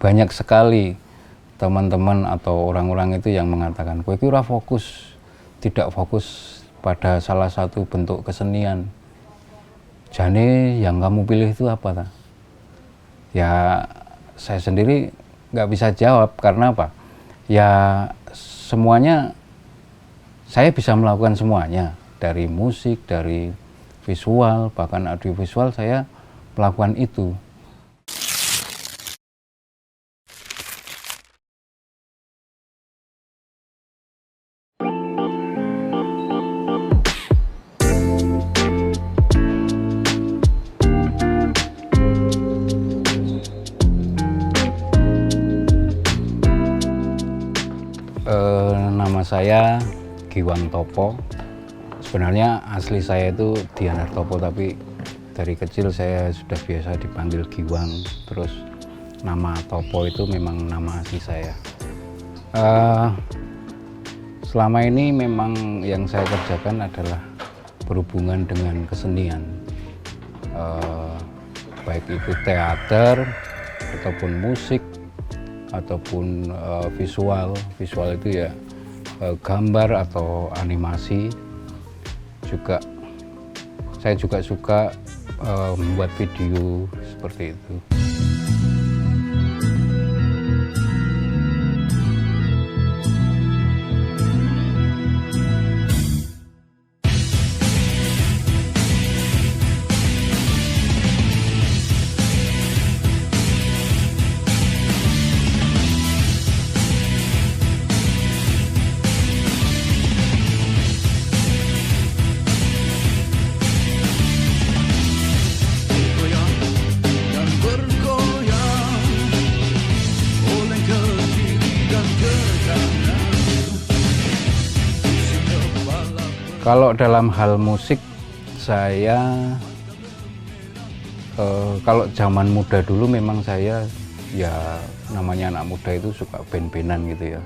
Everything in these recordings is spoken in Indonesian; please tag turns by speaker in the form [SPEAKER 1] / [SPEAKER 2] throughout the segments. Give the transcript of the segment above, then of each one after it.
[SPEAKER 1] banyak sekali teman-teman atau orang-orang itu yang mengatakan kowe iki ora fokus, tidak fokus pada salah satu bentuk kesenian. Jane yang kamu pilih itu apa ta? Ya saya sendiri nggak bisa jawab karena apa? Ya semuanya saya bisa melakukan semuanya, dari musik, dari visual, bahkan audiovisual saya melakukan itu. Nama saya Giwang Topo. Sebenarnya asli saya itu Dianar Topo, tapi dari kecil saya sudah biasa dipanggil Giwang. Terus nama Topo itu memang nama asli saya. Selama ini memang yang saya kerjakan adalah berhubungan dengan kesenian, baik itu teater ataupun musik ataupun visual itu ya gambar atau animasi. Juga saya juga suka membuat video seperti itu. Kalau dalam hal musik, saya kalau zaman muda dulu memang saya ya namanya anak muda itu suka band-bandan gitu ya.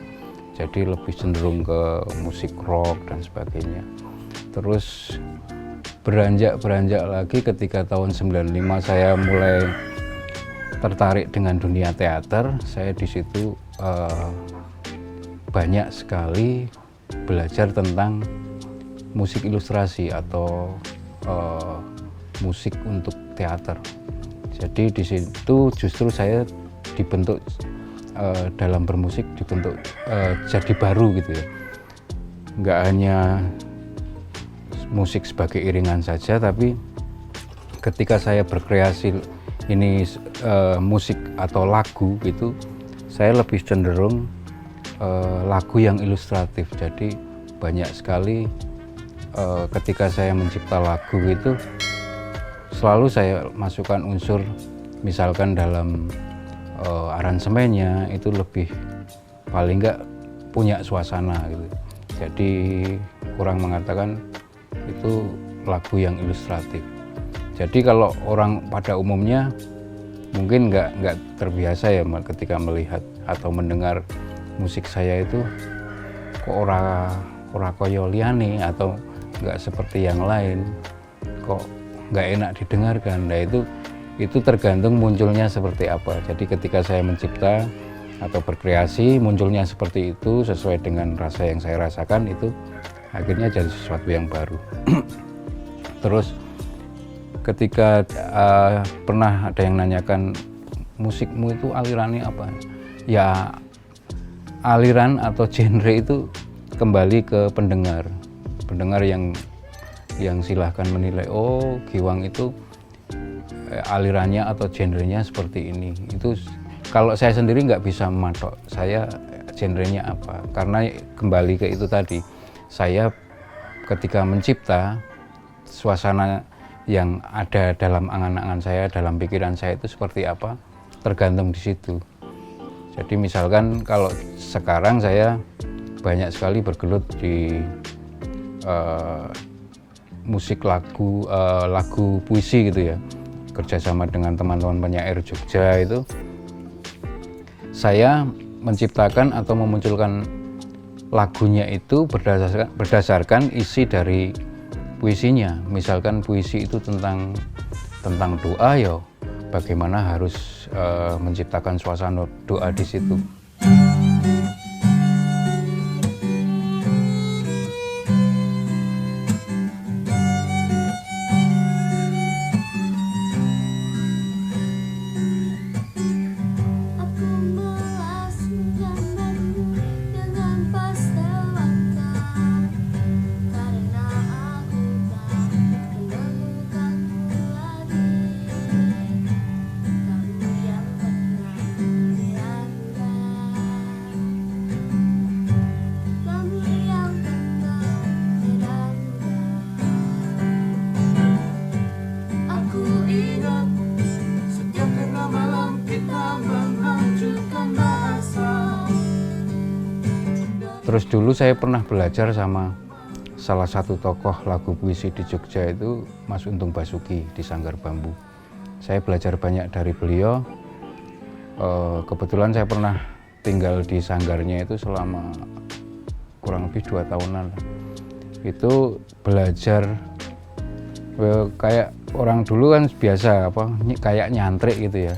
[SPEAKER 1] Jadi lebih cenderung ke musik rock dan sebagainya. Terus beranjak lagi ketika tahun 95 saya mulai tertarik dengan dunia teater. Saya di situ banyak sekali belajar tentang musik ilustrasi atau musik untuk teater. Jadi di situ justru saya dibentuk dalam bermusik, dibentuk jadi baru gitu ya. Nggak hanya musik sebagai iringan saja, tapi ketika saya berkreasi ini musik atau lagu gitu, saya lebih cenderung lagu yang ilustratif. Jadi banyak sekali ketika saya mencipta lagu itu selalu saya masukkan unsur, misalkan dalam aransemennya itu lebih paling nggak punya suasana gitu. Jadi kurang mengatakan itu lagu yang ilustratif. Jadi kalau orang pada umumnya mungkin nggak terbiasa ya ketika melihat atau mendengar musik saya itu kok ora koyo liyane atau nggak seperti yang lain, kok nggak enak didengarkan. Nah itu tergantung munculnya seperti apa. Jadi ketika saya mencipta atau berkreasi munculnya seperti itu sesuai dengan rasa yang saya rasakan, itu akhirnya jadi sesuatu yang baru. Terus ketika pernah ada yang nanyakan musikmu itu alirannya apa? Ya aliran atau genre itu kembali ke pendengar yang silahkan menilai, oh Giwang itu alirannya atau genrenya seperti ini. Itu kalau saya sendiri nggak bisa mematok saya genrenya apa, karena kembali ke itu tadi, saya ketika mencipta suasana yang ada dalam angan-angan saya, dalam pikiran saya itu seperti apa, tergantung di situ. Jadi misalkan kalau sekarang saya banyak sekali bergelut di musik lagu puisi gitu ya, kerjasama dengan teman-teman penyair Jogja. Itu saya menciptakan atau memunculkan lagunya itu berdasarkan isi dari puisinya. Misalkan puisi itu tentang doa, ya bagaimana harus menciptakan suasana doa di situ. Terus dulu saya pernah belajar sama salah satu tokoh lagu puisi di Jogja itu Mas Untung Basuki di Sanggar Bambu. Saya belajar banyak dari beliau. Kebetulan saya pernah tinggal di sanggarnya itu selama kurang lebih 2 tahunan. Itu belajar kayak orang dulu kan biasa kayak nyantrik gitu ya.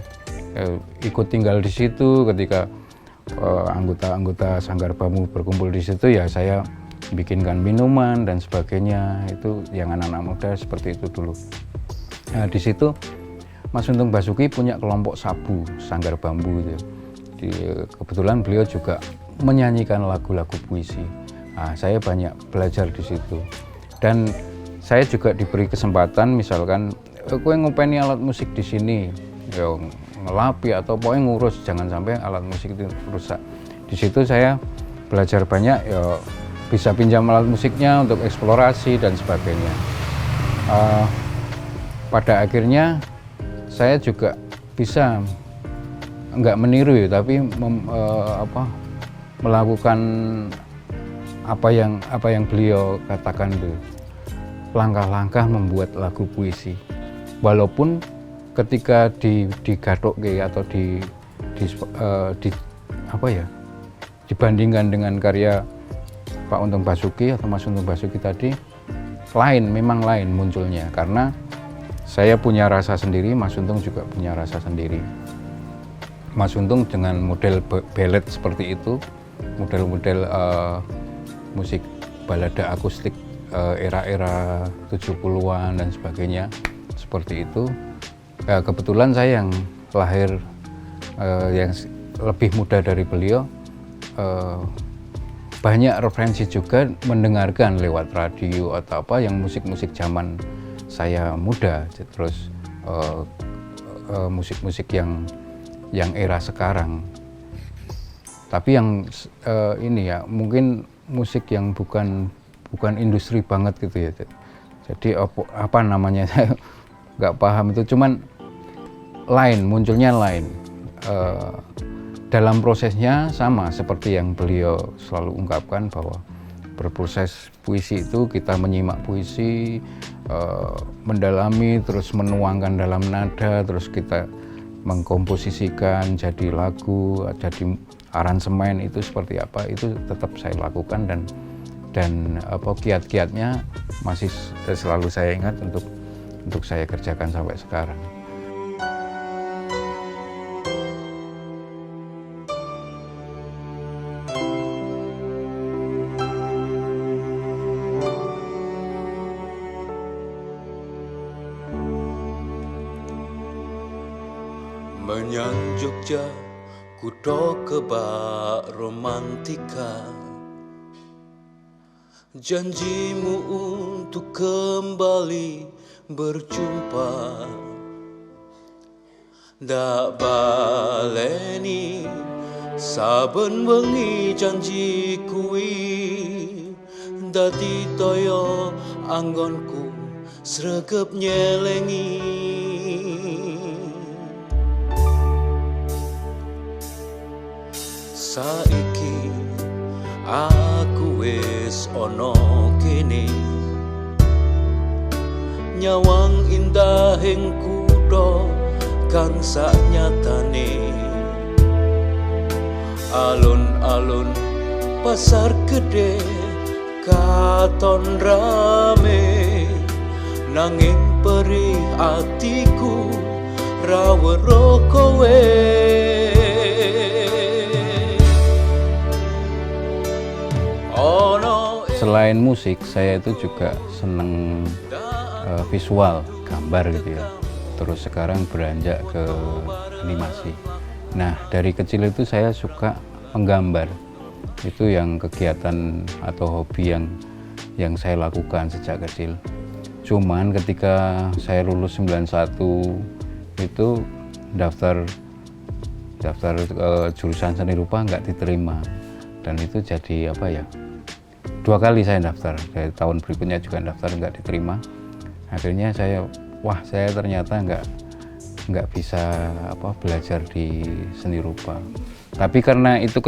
[SPEAKER 1] Ikut tinggal di situ ketika anggota-anggota Sanggar Bambu berkumpul di situ, ya saya bikinkan minuman dan sebagainya. Itu yang anak-anak muda seperti itu dulu. Nah, di situ Mas Untung Basuki punya kelompok sabu Sanggar Bambu gitu. Kebetulan beliau juga menyanyikan lagu-lagu puisi. Nah, saya banyak belajar di situ. Dan saya juga diberi kesempatan, misalkan kowe ngopeni alat musik di sini, ya ngelapi atau pokoknya ngurus, jangan sampai alat musik itu rusak. Di situ saya belajar banyak, ya bisa pinjam alat musiknya untuk eksplorasi dan sebagainya. Pada akhirnya saya juga bisa nggak meniru ya, tapi melakukan apa yang beliau katakan itu, langkah-langkah membuat lagu puisi. Walaupun ketika digathuk atau dibandingkan dengan karya Pak Untung Basuki atau Mas Untung Basuki tadi, memang lain munculnya, karena saya punya rasa sendiri, Mas Untung juga punya rasa sendiri. Mas Untung dengan model ballad seperti itu, model-model musik balada akustik era-era 70-an dan sebagainya, seperti itu. Kebetulan saya yang lahir yang lebih muda dari beliau, banyak referensi juga mendengarkan lewat radio atau yang musik-musik zaman saya muda, terus musik-musik yang era sekarang. Tapi yang ini ya mungkin musik yang bukan industri banget gitu ya. Jadi apa namanya saya nggak paham itu, cuman munculnya lain. Dalam prosesnya sama seperti yang beliau selalu ungkapkan, bahwa berproses puisi itu kita menyimak puisi, mendalami, terus menuangkan dalam nada, terus kita mengkomposisikan jadi lagu, jadi aransemen, itu seperti apa, itu tetap saya lakukan, dan kiat-kiatnya masih selalu saya ingat untuk saya kerjakan sampai sekarang.
[SPEAKER 2] Menyang Jogja, kutha kebak romantika, janjimu untuk kembali berjumpa, dak baleni saben wengi janji kuwi, dadi toyo anggonku sregep nyelengi. Saiki aku wis ana kene, nyawang indahing kutha kang sanyatane, alun-alun pasar gede katon rame, nanging perih atiku rawero kowe.
[SPEAKER 1] Selain musik, saya itu juga seneng visual, gambar gitu ya. Terus sekarang beranjak ke animasi. Nah, dari kecil itu saya suka menggambar. Itu yang kegiatan atau hobi yang saya lakukan sejak kecil. Cuman ketika saya lulus 91 itu daftar jurusan seni rupa nggak diterima. Dan itu jadi apa ya? 2 kali saya daftar, dari tahun berikutnya juga daftar nggak diterima. Akhirnya saya ternyata nggak bisa belajar di seni rupa. Tapi karena itu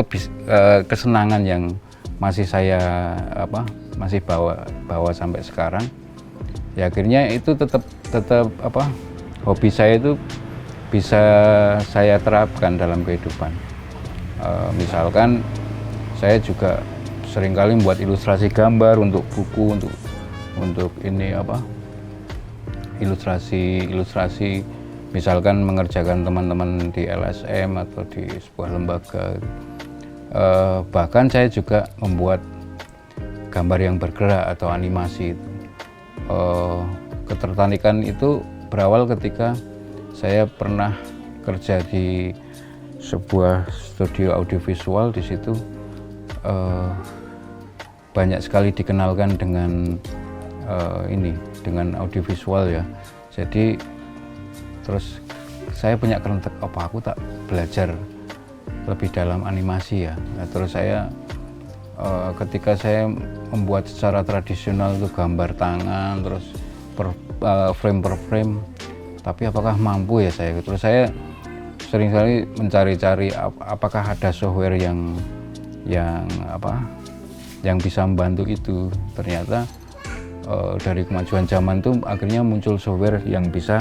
[SPEAKER 1] kesenangan yang masih saya masih bawa sampai sekarang, ya akhirnya itu tetap hobi saya itu bisa saya terapkan dalam kehidupan. Misalkan saya juga seringkali membuat ilustrasi gambar untuk buku, untuk ini ilustrasi misalkan mengerjakan teman-teman di LSM atau di sebuah lembaga. Bahkan saya juga membuat gambar yang bergerak atau animasi. Ketertarikan itu berawal ketika saya pernah kerja di sebuah studio audiovisual. Di situ banyak sekali dikenalkan dengan dengan audiovisual ya. Jadi terus saya punya kerentek, aku tak belajar lebih dalam animasi ya. Nah, terus saya ketika saya membuat secara tradisional itu gambar tangan terus frame per frame, tapi apakah mampu ya saya? Terus saya sering sekali mencari-cari apakah ada software yang bisa membantu itu. Ternyata dari kemajuan zaman itu akhirnya muncul software yang bisa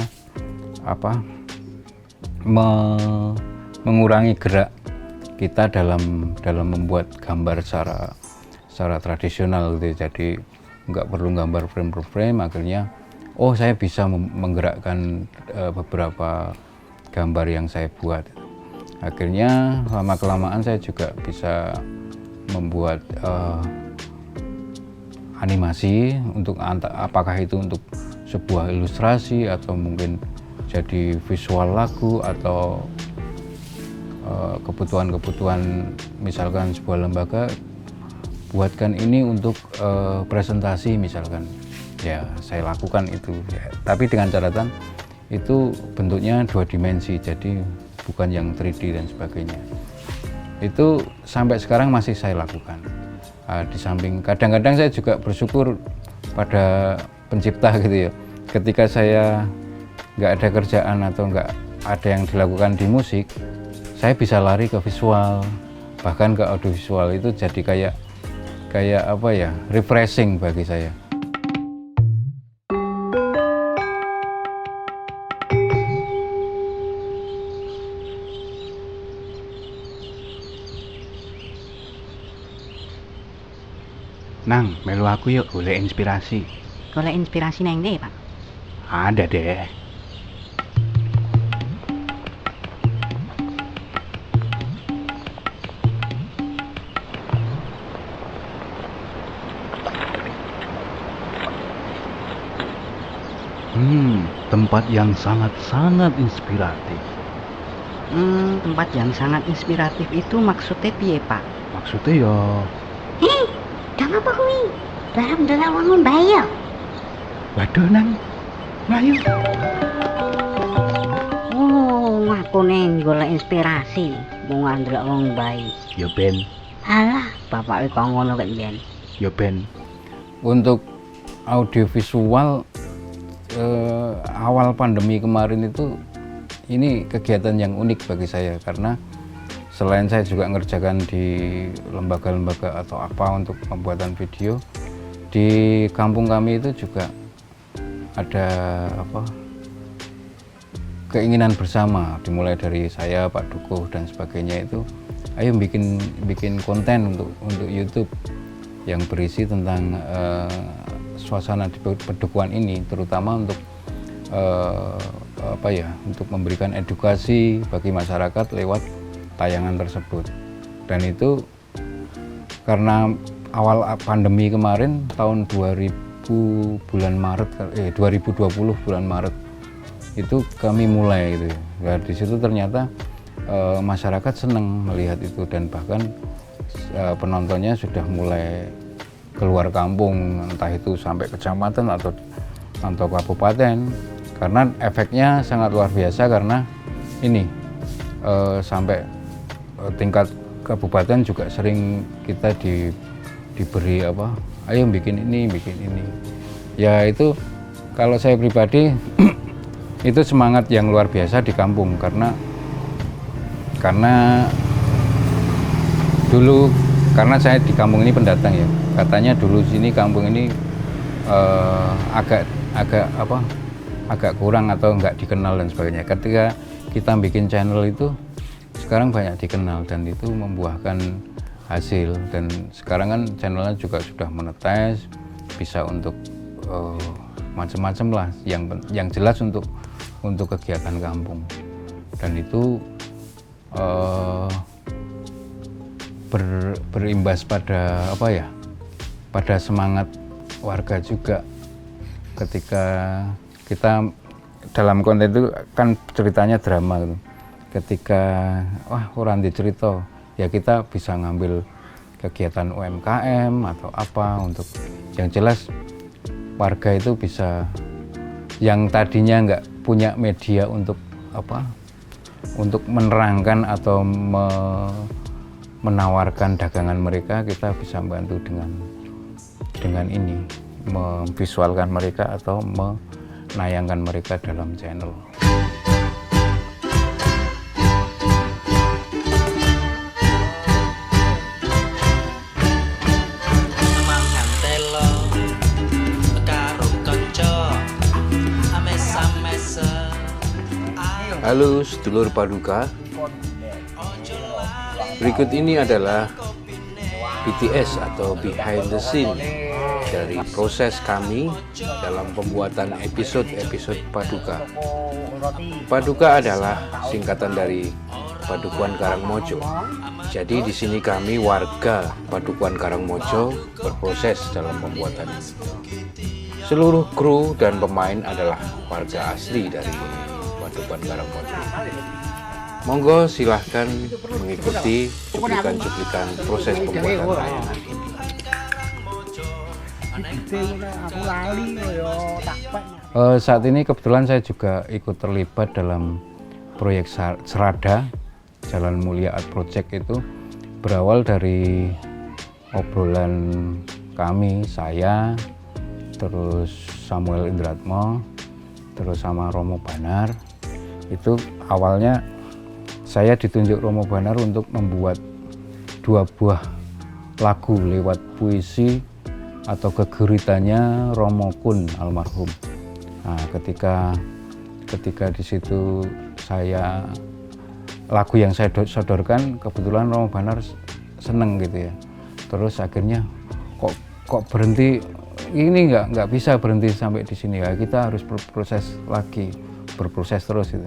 [SPEAKER 1] mengurangi gerak kita dalam membuat gambar secara tradisional gitu. Jadi nggak perlu gambar frame per frame. Akhirnya saya bisa menggerakkan beberapa gambar yang saya buat. Akhirnya lama kelamaan saya juga bisa membuat animasi untuk apakah itu untuk sebuah ilustrasi atau mungkin jadi visual lagu atau kebutuhan misalkan sebuah lembaga buatkan ini untuk presentasi misalkan, ya saya lakukan itu ya. Tapi dengan catatan itu bentuknya 2 dimensi, jadi bukan yang 3D dan sebagainya. Itu sampai sekarang masih saya lakukan. Di samping kadang-kadang saya juga bersyukur pada pencipta gitu ya. Ketika saya nggak ada kerjaan atau nggak ada yang dilakukan di musik, saya bisa lari ke visual, bahkan ke audiovisual. Itu jadi kayak refreshing bagi saya. Nang, melu aku yuk golek inspirasi.
[SPEAKER 3] Golek inspirasi nang ndi, Pak?
[SPEAKER 1] Ada deh. Tempat yang sangat-sangat inspiratif.
[SPEAKER 3] Tempat yang sangat inspiratif itu maksudnya piye, Pak?
[SPEAKER 1] Maksudnya ya
[SPEAKER 3] Dan apa kuwi? Dalam wangun bayi ya?
[SPEAKER 1] waduh nang, melayu.
[SPEAKER 3] Aku ning golek inspirasi, mau ndelok wong bayi.
[SPEAKER 1] Ya Ben,
[SPEAKER 3] Alah, bapak kok ngono kek mbiyen.
[SPEAKER 1] ya Ben. Untuk audiovisual awal pandemi kemarin itu ini kegiatan yang unik bagi saya, karena selain saya juga ngerjakan di lembaga-lembaga atau untuk pembuatan video, di kampung kami itu juga ada keinginan bersama, dimulai dari saya, Pak Dukuh dan sebagainya itu, ayo bikin konten untuk YouTube yang berisi tentang suasana di Pedukuhan ini, terutama untuk untuk memberikan edukasi bagi masyarakat lewat tayangan tersebut. Dan itu karena awal pandemi kemarin tahun 2020 bulan Maret itu kami mulai gitu. Nah, di situ ternyata masyarakat senang melihat itu, dan bahkan penontonnya sudah mulai keluar kampung, entah itu sampai kecamatan atau kabupaten, karena efeknya sangat luar biasa. Karena ini sampai tingkat kabupaten juga sering kita diberi ayo bikin ini ya. Itu kalau saya pribadi itu semangat yang luar biasa di kampung, karena dulu, karena saya di kampung ini pendatang ya, katanya dulu sini kampung ini agak kurang atau nggak dikenal dan sebagainya. Ketika kita bikin channel itu sekarang banyak dikenal dan itu membuahkan hasil, dan sekarang kan channelnya juga sudah monetis, bisa untuk macam-macam lah, yang jelas untuk kegiatan kampung. Dan itu berimbas pada pada semangat warga juga. Ketika kita dalam konten itu kan ceritanya drama gitu. Ketika orang dicerita, ya kita bisa ngambil kegiatan UMKM atau apa, untuk yang jelas warga itu bisa, yang tadinya nggak punya media untuk menerangkan atau menawarkan dagangan mereka, kita bisa membantu dengan ini, memvisualkan mereka atau menayangkan mereka dalam channel.
[SPEAKER 2] Halo sedulur Paduka. Berikut ini adalah BTS atau behind the scene dari proses kami dalam pembuatan episode-episode Paduka. Paduka adalah singkatan dari Padukuan Karangmojo. Jadi di sini kami warga Padukuan Karangmojo berproses dalam pembuatan ini. Seluruh kru dan pemain adalah warga asli dari Padukuan Karangmojo. Monggo silahkan mengikuti cuplikan-cuplikan proses pembuatan tayangan ini.
[SPEAKER 1] Saat ini kebetulan saya juga ikut terlibat dalam proyek Serada Jalan Mulia Art Project. Itu berawal dari obrolan kami, saya, terus Samuel Indratmo, terus sama Romo Banar. Itu awalnya saya ditunjuk Romo Banar untuk membuat 2 buah lagu lewat puisi atau keguritannya Romo Kun almarhum. Nah, ketika di situ lagu yang saya sodorkan, kebetulan Romo Banar seneng gitu ya. Terus akhirnya kok berhenti, ini nggak bisa berhenti sampai di sini ya, kita harus berproses terus itu.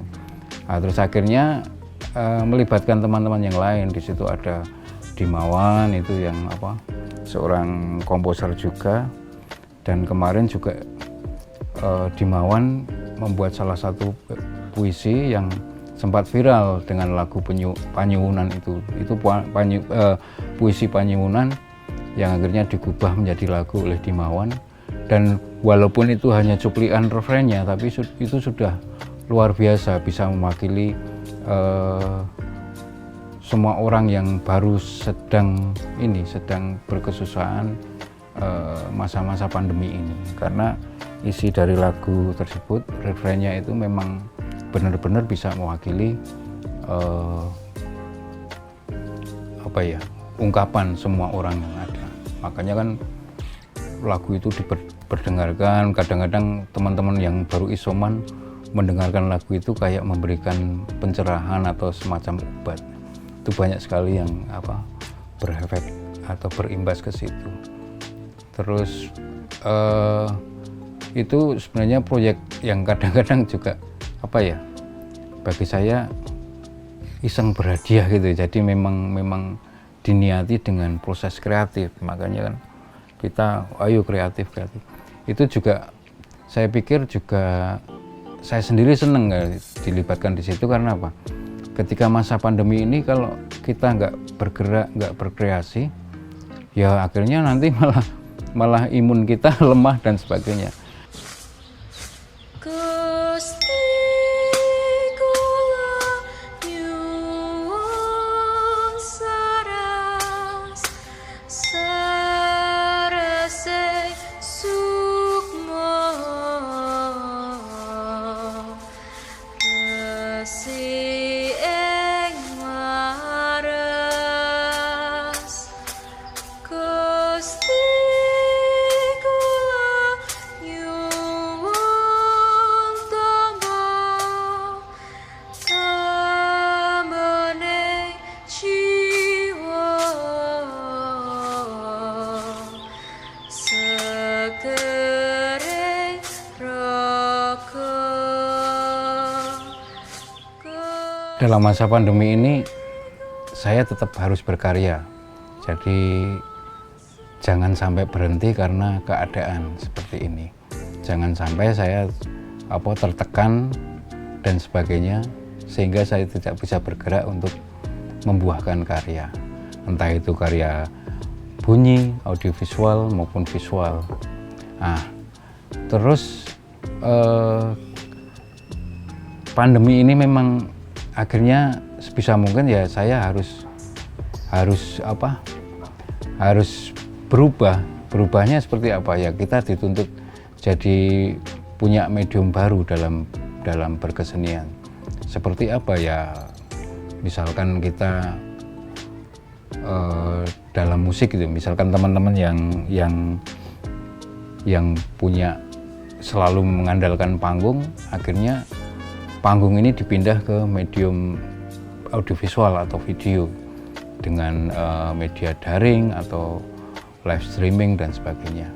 [SPEAKER 1] Nah, terus akhirnya melibatkan teman-teman yang lain. Di situ ada Dimawan, itu yang seorang komposer juga, dan kemarin juga Dimawan membuat salah satu puisi yang sempat viral dengan lagu Panyuwunan itu puisi Panyuwunan yang akhirnya digubah menjadi lagu oleh Dimawan. Dan walaupun itu hanya cuplikan refrennya, tapi itu sudah luar biasa, bisa mewakili semua orang yang baru sedang berkesusahan masa-masa pandemi ini. Karena isi dari lagu tersebut, refrennya itu memang benar-benar bisa mewakili ungkapan semua orang yang ada. Makanya kan lagu itu diperdengarkan, kadang-kadang teman-teman yang baru isoman mendengarkan lagu itu kayak memberikan pencerahan atau semacam obat. Itu banyak sekali yang berefek atau berimbas ke situ. Terus itu sebenarnya proyek yang kadang-kadang juga apa ya, bagi saya iseng berhadiah gitu. Jadi memang diniati dengan proses kreatif, makanya kan kita ayo kreatif. Itu juga saya pikir juga saya sendiri seneng dilibatkan di situ. Karena apa, ketika masa pandemi ini kalau kita nggak bergerak, nggak berkreasi, ya akhirnya nanti malah imun kita lemah dan sebagainya. Dalam masa pandemi ini saya tetap harus berkarya, jadi jangan sampai berhenti karena keadaan seperti ini. Jangan sampai saya tertekan dan sebagainya sehingga saya tidak bisa bergerak untuk membuahkan karya, entah itu karya bunyi, audiovisual maupun visual. Nah, terus pandemi ini memang akhirnya sebisa mungkin ya saya harus berubah. Berubahnya seperti apa ya, kita dituntut jadi punya medium baru dalam berkesenian. Seperti apa ya, misalkan kita dalam musik gitu, misalkan teman-teman yang punya selalu mengandalkan panggung, akhirnya panggung ini dipindah ke medium audiovisual atau video dengan media daring atau live streaming dan sebagainya.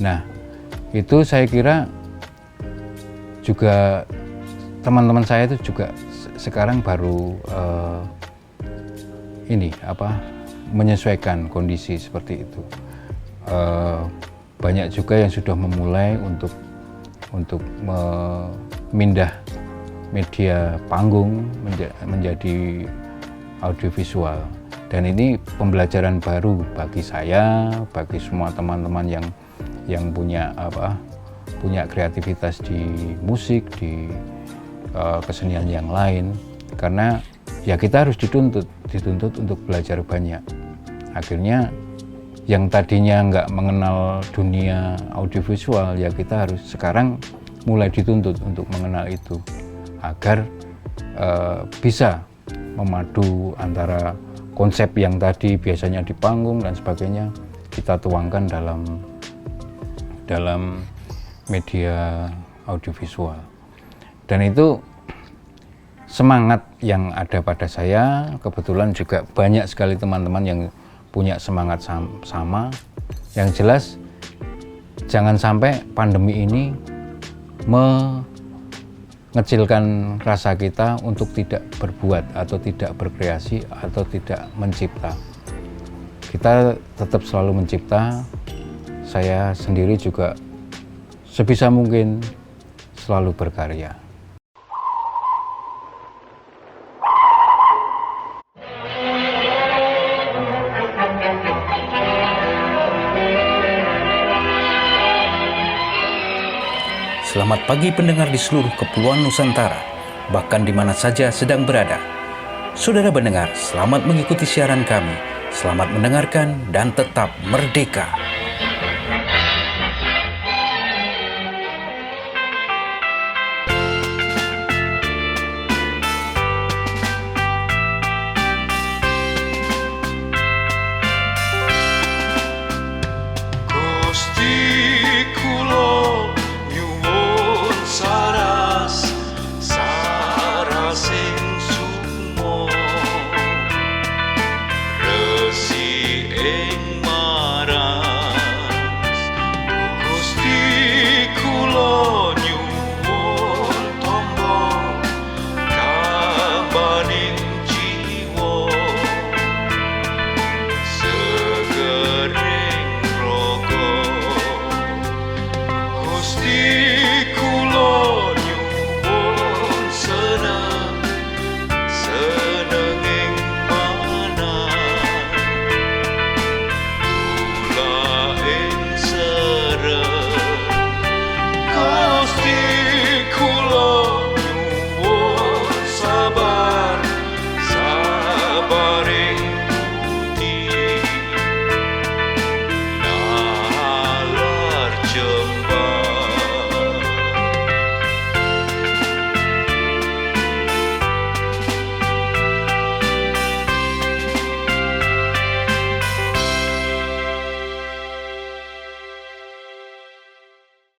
[SPEAKER 1] Nah, itu saya kira juga teman-teman saya itu juga sekarang baru menyesuaikan kondisi seperti itu. Banyak juga yang sudah memulai untuk memindah media panggung menjadi audiovisual, dan ini pembelajaran baru bagi saya, bagi semua teman-teman yang punya kreativitas di musik, di kesenian yang lain, karena ya kita harus dituntut untuk belajar banyak. Akhirnya yang tadinya nggak mengenal dunia audiovisual, ya kita harus sekarang mulai dituntut untuk mengenal itu, agar bisa memadu antara konsep yang tadi biasanya di panggung dan sebagainya, kita tuangkan dalam media audiovisual. Dan itu semangat yang ada pada saya. Kebetulan juga banyak sekali teman-teman yang punya semangat sama. Yang jelas jangan sampai pandemi ini mengecilkan rasa kita untuk tidak berbuat atau tidak berkreasi atau tidak mencipta. Kita tetap selalu mencipta. Saya sendiri juga sebisa mungkin selalu berkarya.
[SPEAKER 2] Selamat pagi pendengar di seluruh Kepulauan Nusantara, bahkan di mana saja sedang berada. Saudara pendengar, selamat mengikuti siaran kami. Selamat mendengarkan dan tetap merdeka.